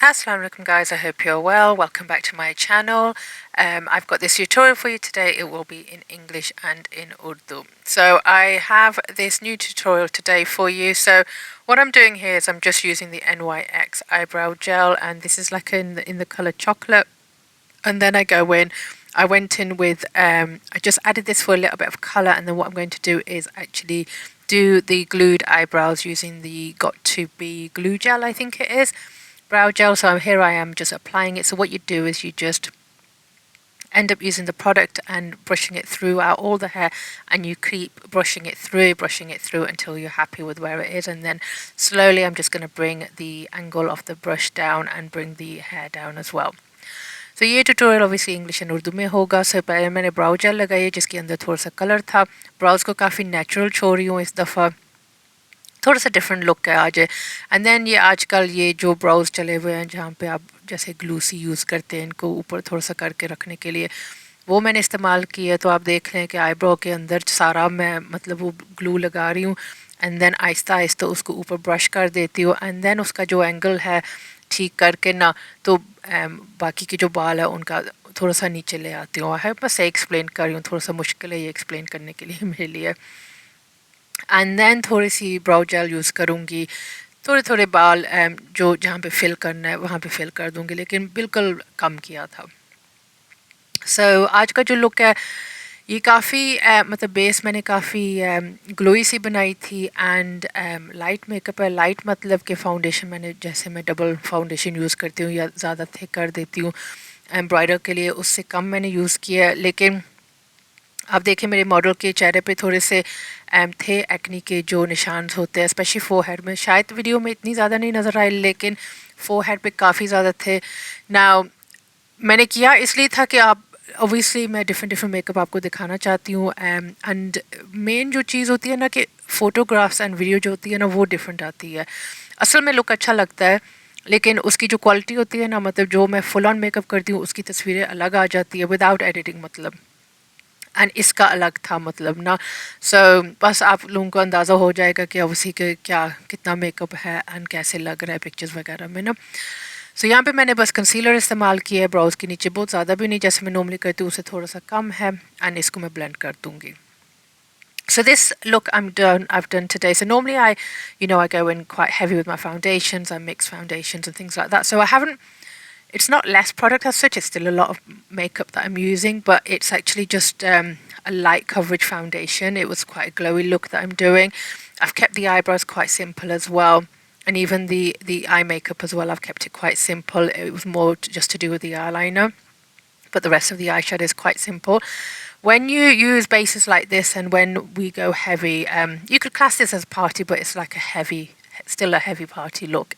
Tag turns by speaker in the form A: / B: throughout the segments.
A: Assalamu alaikum guys, I hope you're well. Welcome back to my channel. I've got this tutorial for you today. It will be in English and in Urdu. So I have this new tutorial today for you. So what I'm doing here is I'm just using the NYX eyebrow gel, and this is like in the color chocolate. And then I went in with I just added this for a little bit of color, and then what I'm going to do is actually do the glued eyebrows using the Got2b glue gel, I think it is, brow gel. So here I am just applying it. So what you do is you just end up using the product and brushing it throughout all the hair, and you keep brushing it through until you're happy with where it is. And then slowly I'm just going to bring the angle of the brush down and bring the hair down as well. तो ये tutorial obviously English and Urdu में होगा. सो पहले मैंने ब्राउ jail लगाई है जिसके अंदर थोड़ा सा कलर था. ब्राउज को काफ़ी नेचुरल छोड़ रही हूँ इस दफ़ा, थोड़ा सा डिफरेंट लुक है आज. एंड देन ये आजकल ये जो ब्राउज चले हुए हैं जहाँ पे आप जैसे ग्लूसी यूज़ करते हैं इनको ऊपर थोड़ा सा करके रखने के लिए, वो मैंने इस्तेमाल किया है. तो आप देख लें कि आईब्रो के अंदर सारा मैं मतलब वो ग्लू लगा रही हूँ, एंड देन आहिस्ता आहिस्ता उसको ऊपर ब्रश कर देती हूँ. एंड देन उसका जो एंगल है ठीक करके ना, तो बाकी के जो बाल है उनका थोड़ा सा नीचे ले आती हूँ. है बस एक्सप्लेन कर रही हूँ, थोड़ा सा मुश्किल है ये एक्सप्लेन करने के लिए मेरे लिए. एंड देन थोड़ी सी ब्राउ जेल यूज़ करूँगी. थोड़े थोड़े बाल जो जहाँ पे फिल करना है वहाँ पे फिल कर दूँगी, लेकिन बिल्कुल कम किया था. सो आज का जो लुक है ये काफ़ी मतलब बेस मैंने काफ़ी ग्लोई सी बनाई थी. एंड लाइट मेकअप है. लाइट मतलब कि फाउंडेशन मैंने जैसे मैं डबल फाउंडेशन यूज़ करती हूँ या ज़्यादा थिक कर देती हूँ ब्राइडल के लिए, उससे कम मैंने यूज़ किया है. लेकिन आप देखें मेरे मॉडल के चेहरे पे थोड़े से थे एक्नी के जो निशान होते हैं, स्पेशली फोरहेड में. शायद वीडियो में इतनी ज़्यादा नहीं नज़र आए, लेकिन फोरहेड पे काफ़ी ज़्यादा थे. नाउ मैंने किया इसलिए था कि आप ऑब्वियसली मैं डिफरेंट मेकअप आपको दिखाना चाहती हूँ. एंड मेन जो चीज़ होती है ना कि फ़ोटोग्राफ्स एंड वीडियो जो होती है ना वो डिफरेंट आती है. असल में लुक अच्छा लगता है, लेकिन उसकी जो क्वालिटी होती है ना, मतलब जो मैं फुल ऑन मेकअप करती हूँ उसकी तस्वीरें अलग आ जाती है विदाउट एडिटिंग मतलब. एंड इसका अलग था मतलब ना. सो बस आप लोगों को अंदाज़ा हो जाएगा कि ऑब्वियसली के क्या कितना मेकअप है एंड कैसे लग रहा है पिक्चर्स वगैरह में ना. सो यहाँ पे मैंने बस कंसीलर इस्तेमाल किया है ब्राउज के नीचे, बहुत ज़्यादा भी नहीं जैसे मैं नॉर्मली करती हूँ, उससे थोड़ा सा कम है. एंड इसको मैं ब्लेंड कर दूँगी. So this look I've done today. So normally I go in quite heavy with my foundations. I mix foundations and things like that. So I haven't, it's not less product as such, it's still a lot of makeup that I'm using, but it's actually just a light coverage foundation. It was quite a glowy look that I'm doing. I've kept the eyebrows quite simple as well. And even the eye makeup as well, I've kept it quite simple. It was more just to do with the eyeliner, but the rest of the eyeshadow is quite simple. When you use bases like this and when we go heavy, you could class this as party, but it's like still a heavy party look.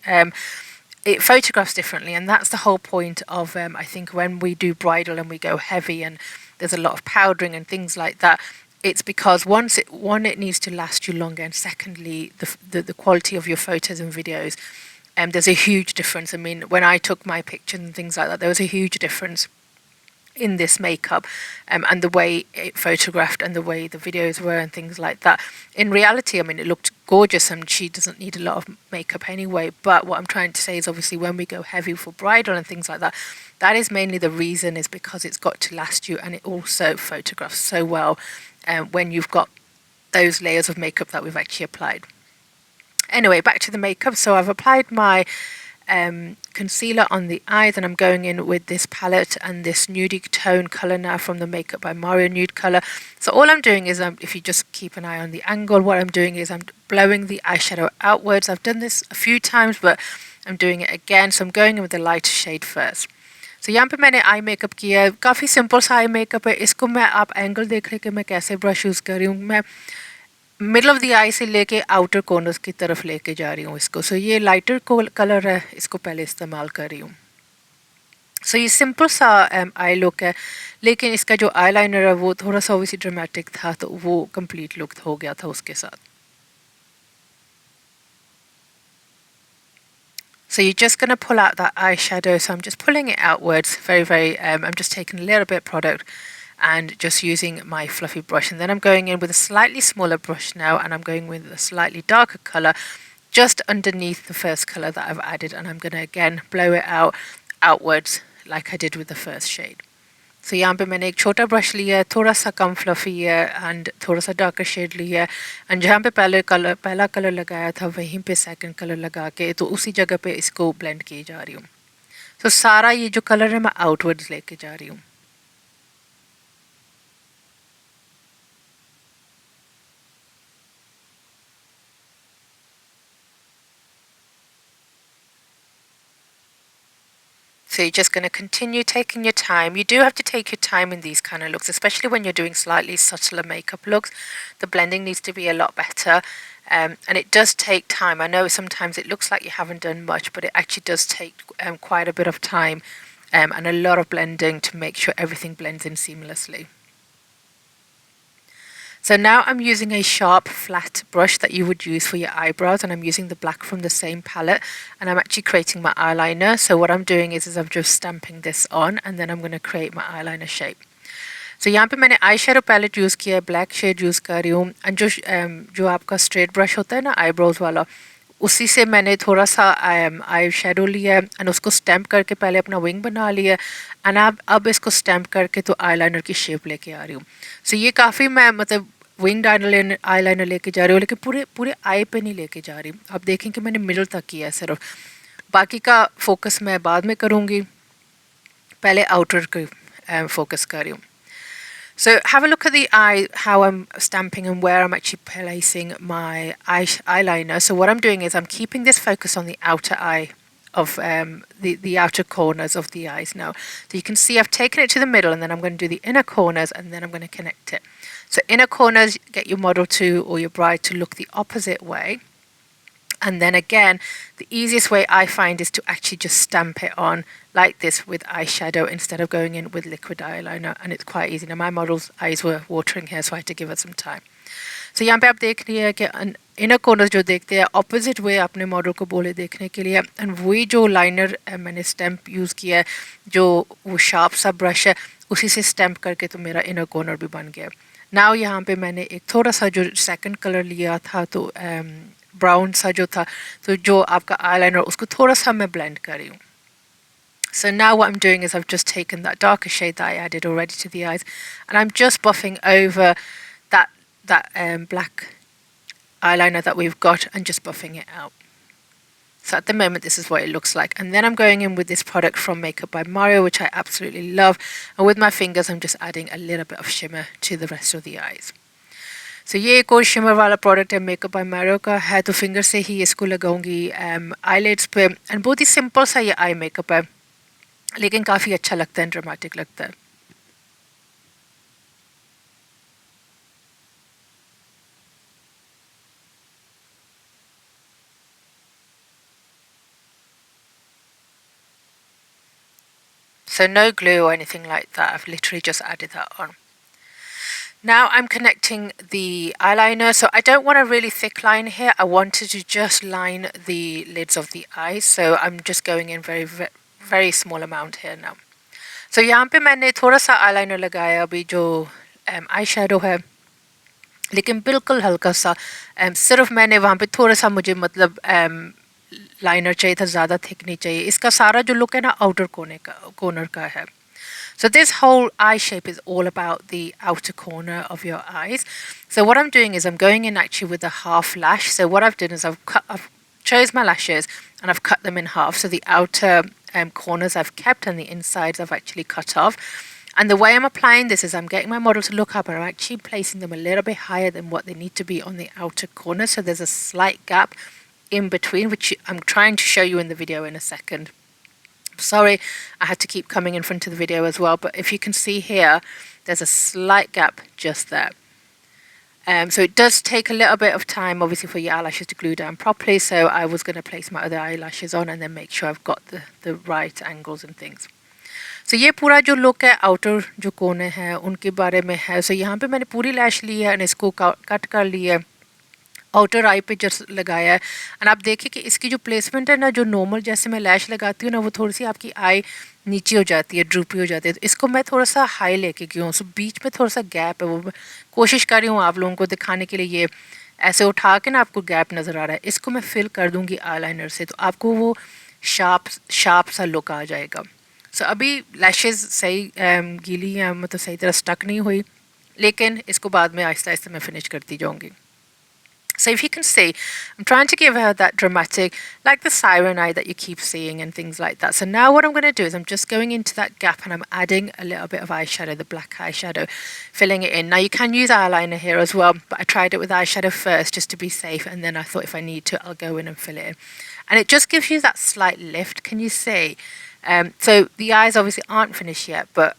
A: It photographs differently, and that's the whole point of I think when we do bridal and we go heavy and there's a lot of powdering and things like that, it's because it needs to last you longer, and secondly the quality of your photos and videos, there's a huge difference. I mean, when I took my pictures and things like that, there was a huge difference in this makeup and the way it photographed and the way the videos were and things like that. In reality, I mean, it looked gorgeous and she doesn't need a lot of makeup anyway, but what I'm trying to say is obviously when we go heavy for bridal and things like that, that is mainly the reason, is because it's got to last you, and it also photographs so well when you've got those layers of makeup that we've actually applied. Anyway, back to the makeup. So I've applied my concealer on the eyes, and I'm going in with this palette and this nudie tone color now from the Makeup by Mario nude color. So all I'm doing is, if you just keep an eye on the angle, what I'm doing is I'm blowing the eyeshadow outwards. I've done this a few times, but I'm doing it again. So I'm going in with the lighter shade first. So यहाँ पे मैंने eye makeup किया है, काफ़ी simple सा eye makeup है. इसको मैं, आप एंगल देख रहे कि मैं कैसे ब्रश यूज़ कर रही हूँ. मैं मिडल ऑफ द आई से लेके आउटर कॉर्नर्स की तरफ लेके जा रही हूँ इसको. सो ये लाइटर कलर है, इसको पहले इस्तेमाल कर रही हूँ. सो ये सिंपल सा आई लुक है, लेकिन इसका जो आई लाइनर है वो थोड़ा सा ओवरसी ड्रामेटिक था, तो वो कंप्लीट लुक हो गया था उसके साथ. So you're just going to pull out that eyeshadow. So I'm just pulling it outwards very, I'm just taking a little bit of product and just using my fluffy brush. And then I'm going in with a slightly smaller brush now, and I'm going with a slightly darker color just underneath the first colour that I've added, and I'm going to again blow it out outwards like I did with the first shade. So यहाँ पे मैंने एक छोटा brush लिया है, थोड़ा सा कम fluffy है एंड थोड़ा सा डार्कर शेड लिया है, एंड जहाँ पे पहला कलर लगाया था वहीं पे सेकंड कलर लगा के तो उसी जगह पे इसको ब्लेंड किए जा रही हूँ. तो सारा ये जो कलर है मैं आउटवर्ड्स लेके जा रही हूँ. So you're just going to continue taking your time. You do have to take your time in these kind of looks, especially when you're doing slightly subtler makeup looks. The blending needs to be a lot better, and it does take time. I know sometimes it looks like you haven't done much, but it actually does take quite a bit of time and a lot of blending to make sure everything blends in seamlessly. So now I'm using a sharp flat brush that you would use for your eyebrows, and I'm using the black from the same palette, and I'm actually creating my eyeliner. So what I'm doing is I'm just stamping this on, and then I'm going to create my eyeliner shape. So यहाँ पे मैंने eyeshadow palette use किया है, black shade use कर रही हूँ, and जो आपका straight brush होता है ना eyebrows वाला, उसी से मैंने थोड़ा सा आई शेडो लिया एंड उसको स्टैम्प करके पहले अपना विंग बना लिया एंड अब इसको स्टैम्प करके तो आईलाइनर की शेप लेके आ रही हूँ. सो ये काफ़ी मैं मतलब विंग आईलाइनर लेके जा रही हूँ, लेकिन पूरे पूरे आई पे नहीं लेके जा रही. अब देखें कि मैंने मिडल तक किया है सिर्फ, बाकी का फोकस मैं बाद में करूँगी, पहले आउटर को फोकस कर रही हूँ. So have a look at the eye, how I'm stamping and where I'm actually placing my eyeliner. So what I'm doing is I'm keeping this focus on the outer eye of the outer corners of the eyes now. So you can see I've taken it to the middle, and then I'm going to do the inner corners, and then I'm going to connect it. So inner corners, get your model to or your bride to look the opposite way. And then again, the easiest way I find is to actually just stamp it on like this with eyeshadow instead of going in with liquid eyeliner, and it's quite easy. Now my model's eyes were watering here, so I had to give her some time. So यहाँ पे आप देख रही है कि inner corners जो देखते हैं ऑपोजिट वे अपने मॉडल को बोले देखने के लिए, एंड वही जो लाइनर मैंने स्टैम्प यूज़ किया है, जो वो शार्प सा ब्रश है, उसी से स्टैम्प करके तो मेरा इनर कॉर्नर भी बन गया. नाउ यहाँ पे मैंने एक थोड़ा सा जो सेकंड कलर लिया था तो ब्राउन सा जो था, तो जो आपका आईलाइनर उसको थोड़ा सा मैं ब्लेंड कर रही हूँ. So now what I'm doing is I've just taken that darker shade that I added already to the eyes, and I'm just buffing over that black eyeliner that we've got and just buffing it out. So at the moment this is what it looks like, and then I'm going in with this product from Makeup by Mario, which I absolutely love, and with my fingers I'm just adding a little bit of shimmer to the rest of the eyes. So ये एक और shimmer वाला product है, makeup bye marrow का है, तो finger से ही इसको लगाऊंगी आईलिड्स पे, एंड बहुत ही सिंपल सा ये आई मेकअप है, लेकिन काफ़ी अच्छा लगता है, ड्रामेटिक लगता है. So no glue or anything like that, I've literally just added that on. Now I'm connecting the eyeliner, so I don't want a really thick line here, I wanted to just line the lids of the eyes, so I'm just going in very small amount here now. So यहाँ पे मैंने थोड़ा सा eyeliner लगाया, अभी जो eyeshadow है, लेकिन बिल्कुल हल्का सा, सिर्फ मैंने वहाँ पे थोड़ा सा मुझे मतलब लाइनर चाहिए था, ज़्यादा थिक नहीं चाहिए. इसका सारा जो लुक है ना आउटर कॉर्नर का है. So this whole eye shape is all about the outer corner of your eyes. So what I'm doing is I'm going in actually with a half lash. So what I've done is I've chose my lashes and I've cut them in half. So the outer corners I've kept and the insides I've actually cut off. And the way I'm applying this is I'm getting my model to look up and I'm actually placing them a little bit higher than what they need to be on the outer corner. So there's a slight gap in between, which I'm trying to show you in the video in a second. Sorry, I had to keep coming in front of the video as well, but if you can see here, there's a slight gap just there. So it does take a little bit of time, obviously, for your eyelashes to glue down properly, so I was going to place my other eyelashes on and then make sure I've got the right angles and things. So ये पूरा जो look है outer जो कोने हैं उनके बारे में है. So यहाँ पे मैंने पूरी लैश ली है और इसको कट कर लिया है, आउटर आई पे जस्ट लगाया है. एंड आप देखिए कि इसकी जो प्लेसमेंट है ना, जो नॉर्मल जैसे मैं लैश लगाती हूँ ना, वो थोड़ी सी आपकी आई नीचे हो जाती है, ड्रूपी हो जाती है, तो इसको मैं थोड़ा सा हाई लेके गई हूँ. सो बीच में थोड़ा सा गैप है, वो कोशिश कर रही हूँ आप लोगों को दिखाने के लिए ये ऐसे उठा के ना आपको गैप नज़र आ रहा है, इसको मैं फिल कर दूँगी आईलाइनर से, तो आपको वो शार्प शार्प सा लुक आ जाएगा। सो अभी लैशेज़ सही गीली हैं, मतलब सही तरह स्टक नहीं हुई, लेकिन इसको बाद में आहिस्ता आहिस्ता मैं फिनिश करती जाऊँगी. So if you can see, I'm trying to give her that dramatic, like the siren eye that you keep seeing and things like that. So now what I'm going to do is I'm just going into that gap and I'm adding a little bit of eyeshadow, the black eyeshadow, filling it in. Now you can use eyeliner here as well, but I tried it with eyeshadow first just to be safe, and then I thought if I need to, I'll go in and fill it in. And it just gives you that slight lift, can you see? So the eyes obviously aren't finished yet, but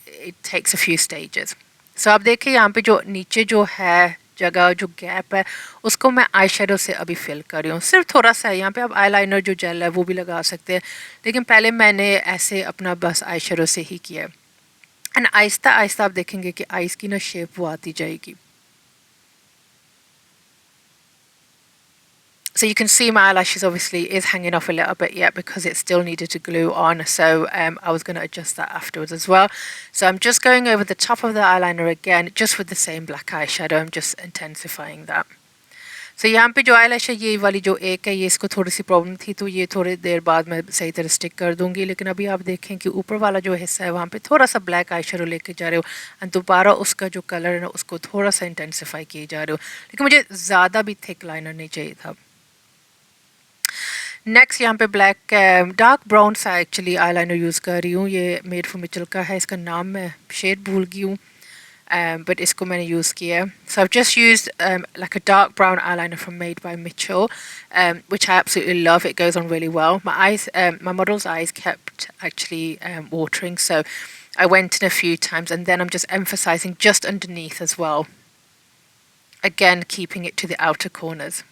A: it takes a few stages. So आप देखिए यहाँ पे जो नीचे जो है जगह, जो गैप है, उसको मैं आई शेडो से अभी फिल कर रही हूँ, सिर्फ थोड़ा सा है। यहाँ पे आप आईलाइनर जो जेल है वो भी लगा सकते हैं, लेकिन पहले मैंने ऐसे अपना बस आई शेडो से ही किया है। एंड आहिस्ता आहिस्ता आप देखेंगे कि आइज़ की ना शेप वो आती जाएगी। So you can see my eyelashes obviously is hanging off a little bit yet because it still needed to glue on. So I was going to adjust that afterwards as well. So I'm just going over the top of the eyeliner again, just with the same black eyeshadow. I'm just intensifying that. So यहाँ पे जो eyelash है, ये वाली जो एक है, ये इसको थोड़ी सी प्रॉब्लम थी, तो ये थोड़ी देर बाद मैं सही तरह स्टिक कर दूँगी। लेकिन अभी आप देखें कि ऊपर वाला जो हिस्सा है वहाँ पे थोड़ा सा ब्लैक आई शेडो लेके जा रहे हो, एंड दोबारा उसका जो कलर है ना उसको थोड़ा सा इंटेंसिफाई किए जा रहे हो, लेकिन मुझे ज़्यादा भी थिक लाइनर नहीं चाहिए था। नेक्स्ट यहाँ पे ब्लैक डार्क ब्राउन सा एक्चुअली आईलाइनर यूज़ कर रही हूँ, ये मेड फॉर मिचल का है, इसका नाम मैं शेड भूल गई हूँ, बट इसको मैंने यूज़ किया है. So I've just used like a dark brown eyeliner from Made by Mitchell, which I absolutely love. It goes on really well. My eyes, my model's eyes kept actually watering, so I went in a few times, and then I'm just emphasizing just underneath as well. Again, keeping it to the outer corners.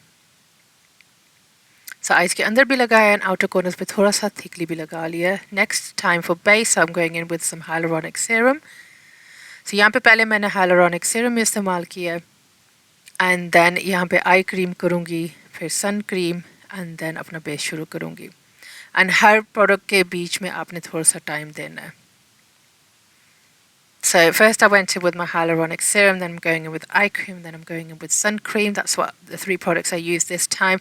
A: So eyes के अंदर भी लगाया and outer corners पे थोड़ा सा thickly भी लगा लिया. Next time for base, I'm going in with some hyaluronic serum. So यहाँ पे पहले मैंने hyaluronic serum इस्तेमाल किया, and then यहाँ पे eye cream करूँगी, फिर sun cream, and then अपना base शुरू करूँगी. And हर product के बीच में आपने थोड़ा सा time देना है. So first I went in with my hyaluronic serum, then I'm going in with eye cream, then I'm going in with sun cream. That's what the 3 products I used this time.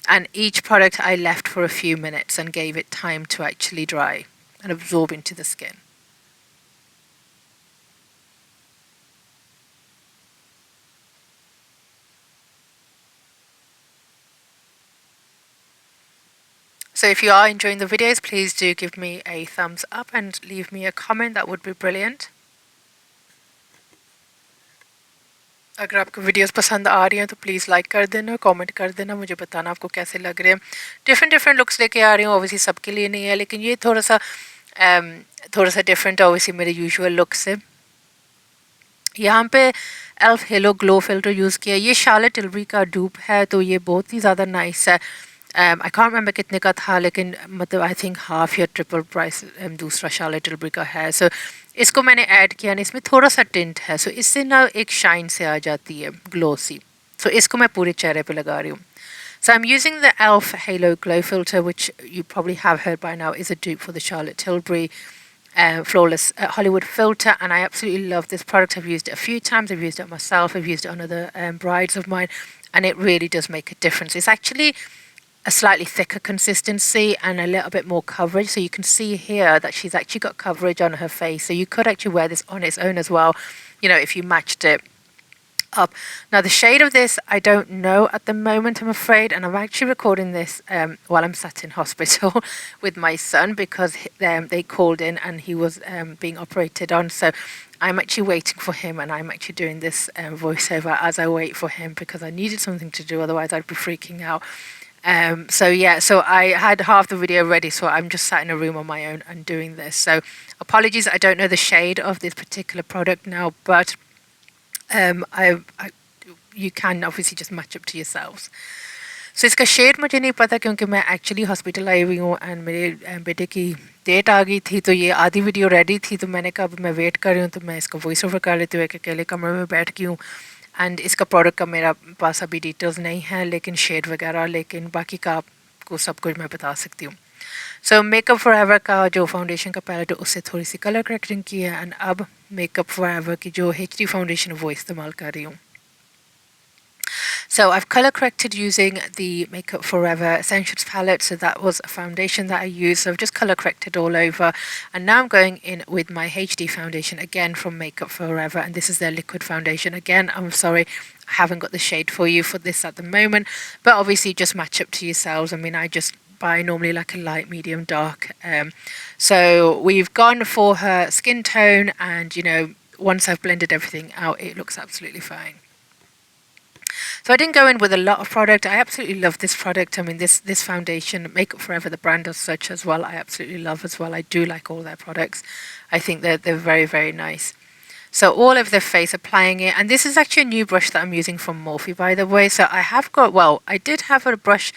A: And each product I left for a few minutes and gave it time to actually dry and absorb into the skin. So if you are enjoying the videos, please do give me a thumbs up and leave me a comment. That would be brilliant. अगर आपको videos पसंद आ रही हैं तो please like कर देना, comment कर देना, मुझे बताना आपको कैसे लग रहे हैं. डिफरेंट लुक्स लेके आ रही हूँ, ऑब्वियसली सबके लिए नहीं है, लेकिन ये थोड़ा सा डिफरेंट ऑब्वियसली मेरे यूजुअल लुक से. यहाँ पे elf hello glow filter use किया. ये शार्लेट टिलबरी का डूप है, तो ये बहुत ही ज़्यादा नाइस है. आई कॉन्ट रिमेंबर कितने का था, लेकिन मतलब आई थिंक हाफ या ट्रिपल प्राइस दूसरा शार्लेट टिलबरी का है. सो इसको मैंने ऐड किया ना, इसमें थोड़ा सा टिंट है, सो इससे ना एक शाइन से आ जाती है ग्लोसी. सो इसको मैं पूरे चेहरे पे लगा रही हूँ. So I'm using the e.l.f. Halo Glow Filter, which you probably have heard by now is a dupe for the Charlotte Tilbury Flawless Hollywood filter, and I absolutely love this product. I've used it a few times. I've used it myself. I've used it on other brides of mine, and it really does make a difference. It's actually a slightly thicker consistency and a little bit more coverage. So you can see here that she's actually got coverage on her face. So you could actually wear this on its own as well, you know, if you matched it up. Now the shade of this I don't know at the moment, I'm afraid, and I'm actually recording this while I'm sat in hospital with my son, because they called in and he was being operated on. So I'm actually waiting for him, and I'm actually doing this voiceover as I wait for him, because I needed something to do, otherwise I'd be freaking out. So yeah, so I had half the video ready, so I'm just sat in a room on my own and doing this. So apologies, I don't know the shade of this particular product now, but you can obviously just match up to yourselves. So इसका shade मुझे नहीं पता, क्योंकि मैं actually hospital आई हुई हूँ and मेरे बेटे की डेट आ गई थी, तो ये आधी वीडियो रेडी थी, तो मैंने कहा मैं वेट कर रही हूँ, तो मैं इसको वॉइस ओवर कर लेती हूँ, एक अकेले कमरे में बैठ गई हूँ. एंड इसका प्रोडक्ट का मेरा पास अभी डिटेल्स नहीं है, लेकिन शेड वगैरह, लेकिन बाकी का आपको सब कुछ मैं बता सकती हूँ. सो मेकअप फॉरएवर का जो फाउंडेशन का पैलेट है उससे थोड़ी सी कलर करेक्टिंग की है, एंड अब मेकअप फॉरएवर की जो HD फाउंडेशन वो इस्तेमाल कर रही हूँ. So I've color corrected using the Makeup Forever Essentials palette. So that was a foundation that I used. So I've just color corrected all over. And now I'm going in with my HD foundation again from Makeup Forever. And this is their liquid foundation. Again, I'm sorry, I haven't got the shade for you for this at the moment. But obviously just match up to yourselves. I mean, I just buy normally like a light, medium, dark. So we've gone for her skin tone. And, you know, once I've blended everything out, it looks absolutely fine. So I didn't go in with a lot of product. I absolutely love this product. I mean, this foundation, Makeup Forever, the brand as such as well, I absolutely love as well. I do like all their products. I think they're very, very nice. So all over the face, applying it. And this is actually a new brush that I'm using from Morphe, by the way. So I have got, well, I did have a brush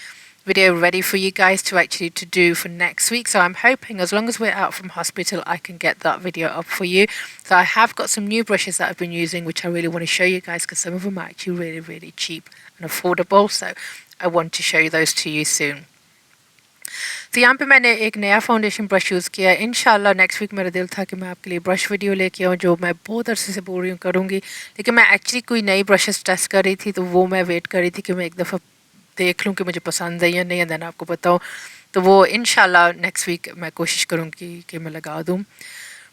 A: video ready for you guys to do for next week. So I'm hoping as long as we're out from hospital, I can get that video up for you. So I have got some new brushes that I've been using, which I really want to show you guys because some of them are actually really, really cheap and affordable. So I want to show those to you soon. तो यहाँ पे मैंने एक नया foundation brush use किया है. इंशाल्लाह next week मेरा दिल था कि मैं आपके लिए ब्रश वीडियो लेके आऊँ जो मैं बहुत अरसे से बोल रही हूँ करूँगी, लेकिन मैं एक्चुअली कोई नई ब्रशेस टेस्ट कर रही थी तो वो मैं वेट कर रही थी कि मैं एक दफ़ा देख लूँ कि मुझे पसंद है या नहीं, देन आपको बताऊँ. तो वो इंशाल्लाह नेक्स्ट वीक मैं कोशिश करूँगी कि मैं लगा दूँ.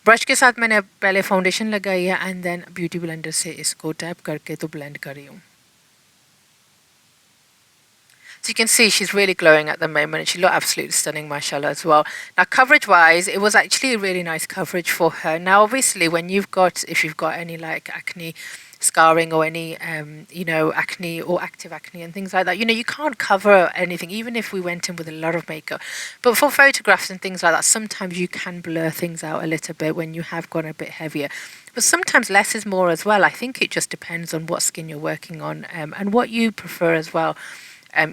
A: ब्रश के साथ मैंने पहले फाउंडेशन लगाई है एंड देन ब्यूटी ब्लेंडर से इसको टैप करके तो ब्लेंड कर रही हूँ. So you can see she's really glowing at the moment and she looked absolutely stunning, mashallah, as well. Now, coverage-wise, it was actually a really nice coverage for her. Now, obviously, when if you've got any like acne scarring or any, you know, acne or active acne and things like that, you know, you can't cover anything, even if we went in with a lot of makeup. But for photographs and things like that, sometimes you can blur things out a little bit when you have gone a bit heavier. But sometimes less is more as well. I think it just depends on what skin you're working on and what you prefer as well.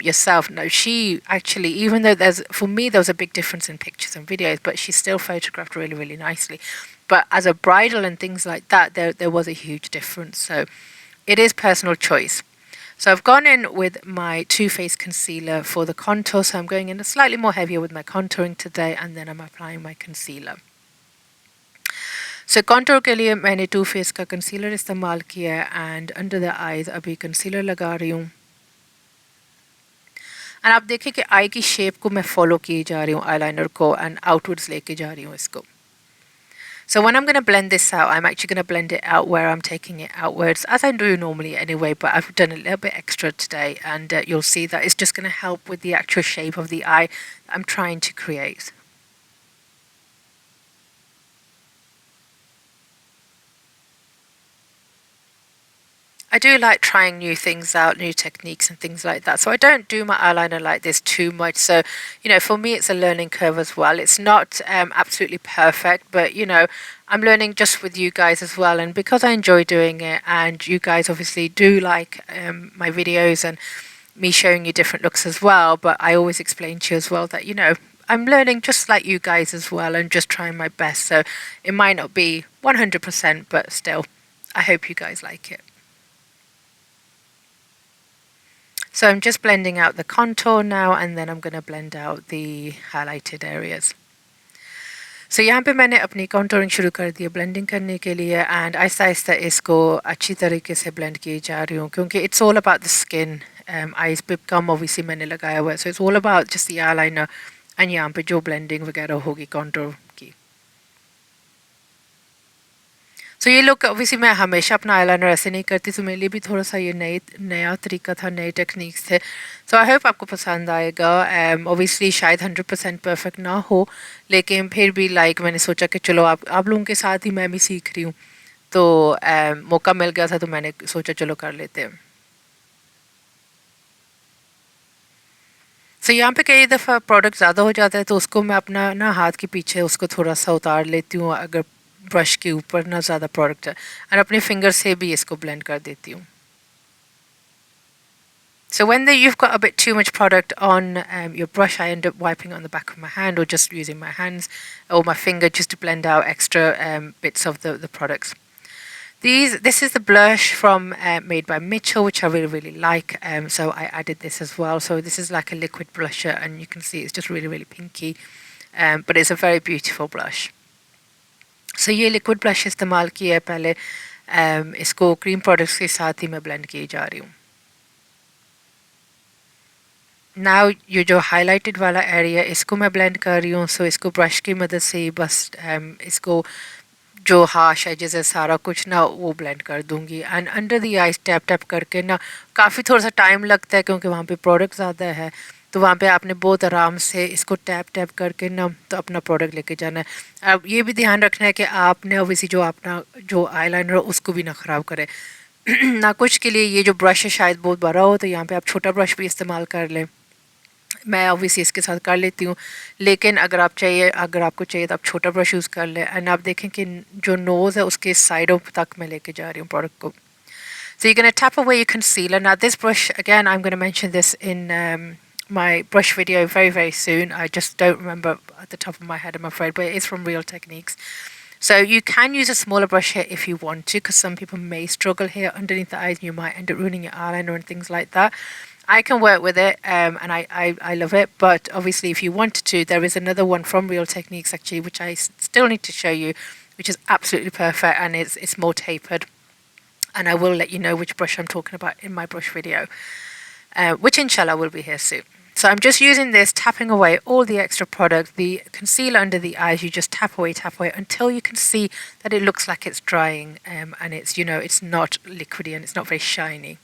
A: Yourself. No, she actually, even though for me there was a big difference in pictures and videos, but she still photographed really, really nicely. But as a bridal and things like that, there was a huge difference. So it is personal choice. So I've gone in with my Too Faced concealer for the contour. So I'm going in a slightly more heavier with my contouring today, and then I'm applying my concealer. So contour के लिए मैंने Too Faced का concealer इस्तेमाल किया है, and under the eyes अभी concealer लगा रही हूँ. एंड आप देखिए कि आई की शेप को मैं फॉलो किए जा रही हूँ आईलाइनर को एंड आउटवर्ड्स लेके जा रही हूँ इसको. So when I'm going to blend this out, I'm actually going to blend it out where I'm taking it outwards, as I do normally anyway, but I've done a little bit extra today, and you'll see that it's just going to help with the actual shape of the eye I'm trying to create. I do like trying new things out, new techniques and things like that. So I don't do my eyeliner like this too much. So, you know, for me, it's a learning curve as well. It's not absolutely perfect, but, you know, I'm learning just with you guys as well. And because I enjoy doing it and you guys obviously do like my videos and me showing you different looks as well, but I always explain to you as well that, you know, I'm learning just like you guys as well and just trying my best. So it might not be 100%, but still, I hope you guys like it. So I'm just blending out the contour now, and then I'm going to blend out the highlighted areas. So यहाँ पे मैंने अपनी contouring शुरू कर दी है blending करने के लिए, and आहिस्ता आहिस्ता इसको अच्छी तरीके से blend किए जा रही हूँ क्योंकि it's all about the skin. Eyes पे कम obviously मैंने लगाया हुआ है, so it's all about just the eyeliner and यहाँ पे जो blending वगैरह होगी contour की. So ये look obviously मैं हमेशा अपना eyeliner ऐसे नहीं करती, तो मेरे लिए भी थोड़ा सा ये नया तरीका था, नए टेक्निक्स थे. So I hope आपको पसंद आएगा. Obviously शायद 100% perfect ना हो, लेकिन फिर भी like मैंने सोचा कि चलो आप लोगों के साथ ही मैं भी सीख रही हूँ, तो मौका मिल गया था तो मैंने सोचा चलो कर लेते हैं. So यहाँ पे कई दफ़ा प्रोडक्ट ज़्यादा हो जाता है तो उसको मैं अपना ना हाथ के पीछे उसको थोड़ा सा उतार लेती हूँ अगर ब्रश के ऊपर ना ज़्यादा प्रोडक्ट है, और अपने फिंगर से भी इसको ब्लेंड कर देती हूँ. So when you've got a bit too much product on your brush, I end up wiping on the back of my hand or just using my hands or my finger just to blend out extra bits of the products. This is the blush from made by Mitchell, which I really, really like. So I added this as well. So this is like a liquid blusher, and you can see it's just really, really pinky. But it's a very beautiful blush. So ये liquid blush इस्तेमाल किया है पहले, इसको cream products के साथ ही मैं blend किए जा रही हूँ. नाउ ये जो हाईलाइटेड वाला एरिया इसको मैं ब्लेंड कर रही हूँ, सो इसको ब्रश की मदद से ही बस इसको जो हाश एजेस है सारा कुछ ना वो ब्लेंड कर दूंगी। And under the eyes tap tap करके ना काफ़ी थोड़ा सा टाइम लगता है क्योंकि वहाँ पे प्रोडक्ट ज़्यादा है, तो वहाँ पे आपने बहुत आराम से इसको टैप टैप करके ना तो अपना प्रोडक्ट लेके जाना है। अब ये भी ध्यान रखना है कि आपने ओबियसली जो अपना जो आईलाइनर हो उसको भी ना ख़राब करे। ना कुछ के लिए ये जो ब्रश है शायद बहुत बड़ा हो, तो यहाँ पे आप छोटा ब्रश भी इस्तेमाल कर लें। मैं ऑब्वियसली इसके साथ कर लेती हूँ, लेकिन अगर आपको चाहिए तो आप छोटा ब्रश यूज़ कर लें। एंड आप देखें कि जो नोज़ है उसके साइडों तक मैं लेके जा रही हूँ प्रोडक्ट को। So you're going to tap away your concealer. Now this brush, again, I'm going to mention this in my brush video very, very soon. I just don't remember at the top of my head, I'm afraid, but it is from Real Techniques. So you can use a smaller brush here if you want to, because some people may struggle here underneath the eyes and you might end up ruining your eyeliner and things like that. I can work with it and I love it, but obviously if you wanted to, there is another one from Real Techniques actually, which I still need to show you, which is absolutely perfect and it's more tapered. And I will let you know which brush I'm talking about in my brush video, which inshallah will be here soon. So I'm just using this, tapping away all the extra product, the concealer under the eyes, you just tap away until you can see that it looks like it's drying and it's, it's not liquidy and it's not very shiny.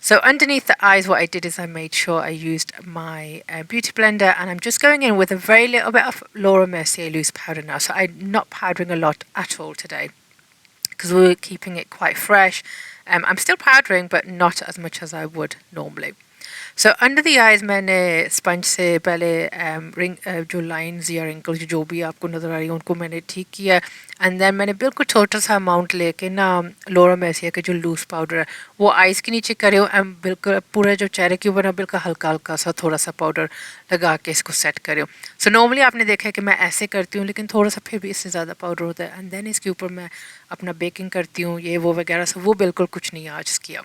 A: So underneath the eyes, what I did is I made sure I used my beauty blender, and I'm just going in with a very little bit of Laura Mercier loose powder now. So I'm not powdering a lot at all today, because we're keeping it quite fresh. I'm still powdering, but not as much as I would normally. So under the eyes मैंने sponge से पहले ring जो lines या wrinkles जो भी आपको नज़र आ रही हैं उनको मैंने ठीक किया, एंड देन मैंने बिल्कुल छोटा सा अमाउंट लेके ना लोरा मैसिया का जो लूज पाउडर है वो आइज़ के नीचे करे हूँ, एंड बिल्कुल पूरे जो चेहरे के ऊपर ना बिल्कुल हल्का हल्का सा थोड़ा सा पाउडर लगा के इसको सेट करे हूँ। सो नॉर्मली आपने देखा है कि मैं ऐसे करती हूँ, लेकिन थोड़ा सा फिर भी इससे ज़्यादा पाउडर होता है, एंड देन इसके ऊपर मैं अपना बेकिंग करती हूँ ये वो वगैरह, सो वो बिल्कुल कुछ नहीं आज किया।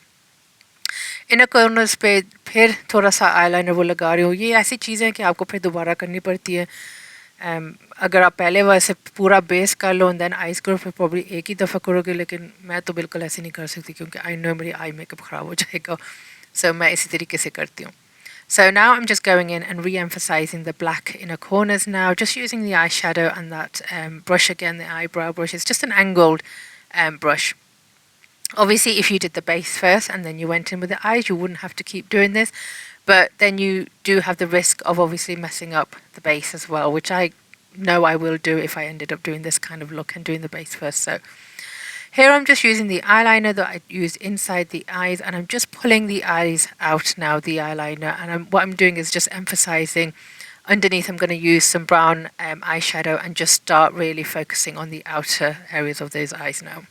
A: इनर कॉर्नर्स पे फिर थोड़ा सा आईलाइनर वो लगा रही हूँ। ये ऐसी चीज़ें हैं कि आपको फिर दोबारा करनी पड़ती है। अगर आप पहले वैसे पूरा बेस कर लो देन आइज करो फिर प्रॉब्ली एक ही दफ़ा करोगे, लेकिन मैं तो बिल्कुल ऐसे नहीं कर सकती क्योंकि आई नो मेरी आई मेकअप ख़राब हो जाएगा। सो मैं इसी तरीके से करती हूँ। So now I'm just going in and re-emphasizing the black inner corners now, just using the eyeshadow and that brush again, the eyebrow brush. It's just an angled brush. Obviously, if you did the base first and then you went in with the eyes, you wouldn't have to keep doing this. But then you do have the risk of obviously messing up the base as well, which I know I will do if I ended up doing this kind of look and doing the base first. So here I'm just using the eyeliner that I used inside the eyes, and I'm just pulling the eyes out now, the eyeliner. And what I'm doing is just emphasizing underneath. I'm going to use some brown eyeshadow and just start really focusing on the outer areas of those eyes now.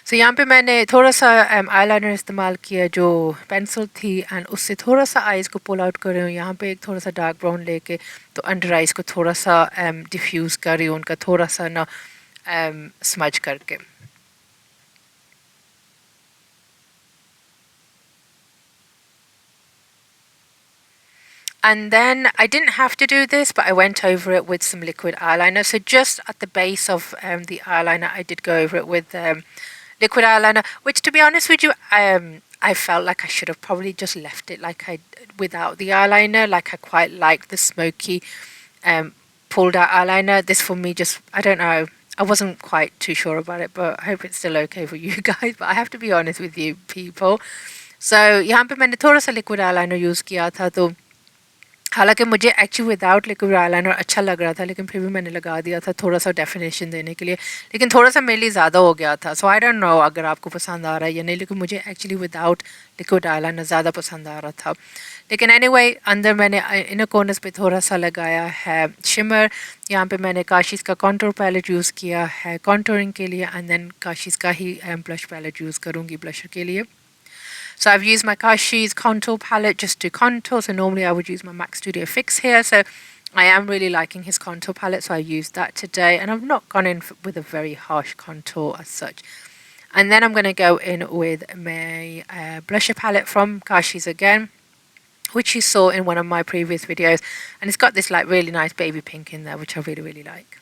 A: So यहाँ पे मैंने थोड़ा सा eyeliner इस्तेमाल किया जो pencil थी, and उससे थोड़ा सा आइज़ को पुल आउट कर रही हूँ। यहाँ पे एक थोड़ा सा डार्क ब्राउन लेके तो अंडर आइज़ को थोड़ा सा डिफ्यूज़ कर रही हूँ, उनका थोड़ा सा ना स्मज करके। And then I didn't have to do this, but I went over it with some liquid eyeliner. So just at the base of the eyeliner, I did go over it with liquid eyeliner, which to be honest with you, I felt like I should have probably just left it like I without the eyeliner. Like I quite like the smoky pulled out eyeliner. This for me just, I don't know, I wasn't quite too sure about it, but I hope it's still okay for you guys. But I have to be honest with you people. So यहाँ पे मैंने थोड़ा सा liquid eyeliner use किया था, तो हालांकि मुझे एक्चुअली विदाउट लिक्विड आईलाइनर अच्छा लग रहा था, लेकिन फिर भी मैंने लगा दिया था थोड़ा सा डेफिनेशन देने के लिए, लेकिन थोड़ा सा मेरे लिए ज़्यादा हो गया था। सो आई डोंट नो अगर आपको पसंद आ रहा है या नहीं, लेकिन मुझे एक्चुअली विदाउट लिक्विड आईलाइनर ज़्यादा पसंद आ रहा था। लेकिन एनीवे अंदर मैंने इनर कॉर्नर्स पे थोड़ा सा लगाया है शिमर। यहाँ पे मैंने काशीज़ का कॉन्टूर पैलेट यूज़ किया है कॉन्टूरिंग के लिए, एंड देन काशीज़ का ही ब्लश पैलेट यूज़ करूँगी ब्लशर के लिए। So I've used my Kashi's contour palette just to contour. So normally I would use my MAC Studio Fix here. So I am really liking his contour palette, so I used that today. And I've not gone in with a very harsh contour as such. And then I'm going to go in with my blusher palette from Kashi's again, which you saw in one of my previous videos. And it's got this like really nice baby pink in there, which I really, really like.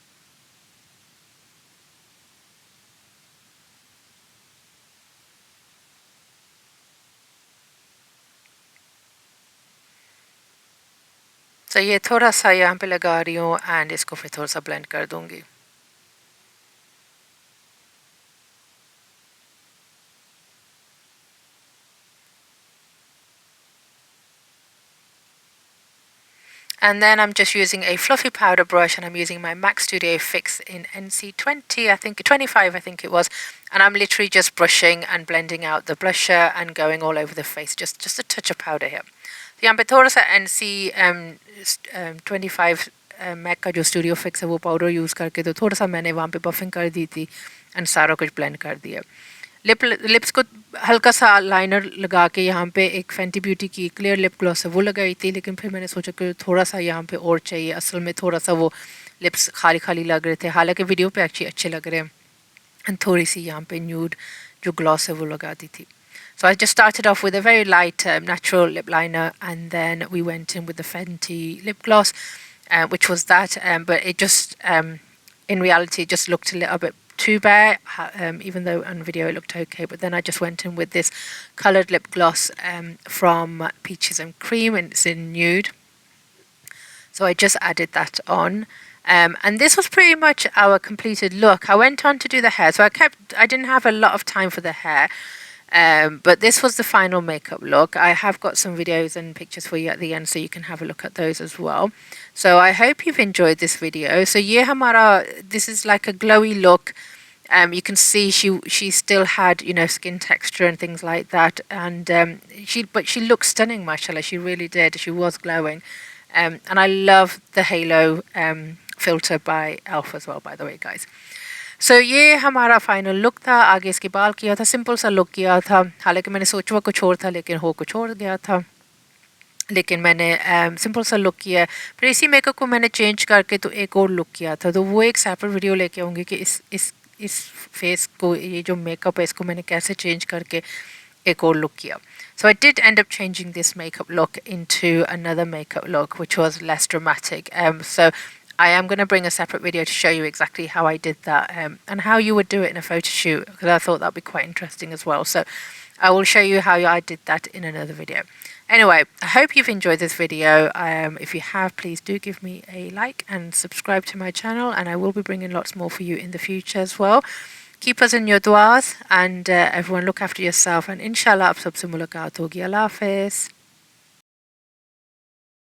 A: So ये थोड़ा सा यहाँ पे लगा रही हूँ and इसको फिर थोड़ा सा ब्लेंड कर दूँगी. And then I'm just using a fluffy powder brush and I'm using my MAC Studio Fix in NC20, I think 25 I think it was, and I'm literally just brushing and blending out the blusher and going all over the face, just a touch of powder here. तो यहाँ पे थोड़ा सा NC 25 Mac का जो studio fix है वो powder use करके तो थोड़ा सा मैंने वहाँ पे बफिंग कर दी थी एंड सारा कुछ ब्लेंड कर दिया. लिप्स को हल्का सा लाइनर लगा के यहाँ पे एक फैंटी ब्यूटी की क्लियर लिप ग्लॉस है वो लगाई थी, लेकिन फिर मैंने सोचा कि थोड़ा सा यहाँ पे और चाहिए. असल में थोड़ा सा वो लिप्स खाली खाली लग रहे थे, हालांकि वीडियो पे एक्चुअली अच्छे लग रहे हैं. एंड थोड़ी सी यहाँ पे न्यूड जो ग्लॉस है वो लगा दी थी. So I just started off with a very light natural lip liner and then we went in with the Fenty lip gloss, which was that, but it just, in reality, it just looked a little bit too bare, even though on video it looked okay. But then I just went in with this coloured lip gloss from Peaches and Cream, and it's in nude. So I just added that on. And this was pretty much our completed look. I went on to do the hair, so I didn't have a lot of time for the hair. But this was the final makeup look. I have got some videos and pictures for you at the end, so you can have a look at those as well. So I hope you've enjoyed this video. So this is like a glowy look. You can see she still had, you know, skin texture and things like that, and she looked stunning, mashallah. She really did. She was glowing, and I love the halo filter by Elf as well, by the way, guys. So ये हमारा final look था. आगे इसके बाल किया था, simple सा look किया था. हालांकि मैंने सोचा कुछ और था लेकिन हो कुछ और गया था, लेकिन मैंने सिंपल सा लुक किया. फिर इसी मेकअप को मैंने चेंज करके तो एक और लुक किया था, तो वो एक सेपरेट वीडियो लेके आऊँगी कि इस फेस को, ये जो मेकअप है इसको मैंने कैसे चेंज करके एक और लुक किया. So I did end up changing this makeup look into another makeup look which was less dramatic. So I am going to bring a separate video to show you exactly how I did that, and how you would do it in a photo shoot, because I thought that would be quite interesting as well. So I will show you how I did that in another video. Anyway, I hope you've enjoyed this video. If you have, please do give me a like and subscribe to my channel, and I will be bringing lots more for you in the future as well. Keep us in your duas, and everyone look after yourself, and inshallah ab sabse mulaqat hogi. Allah Hafiz.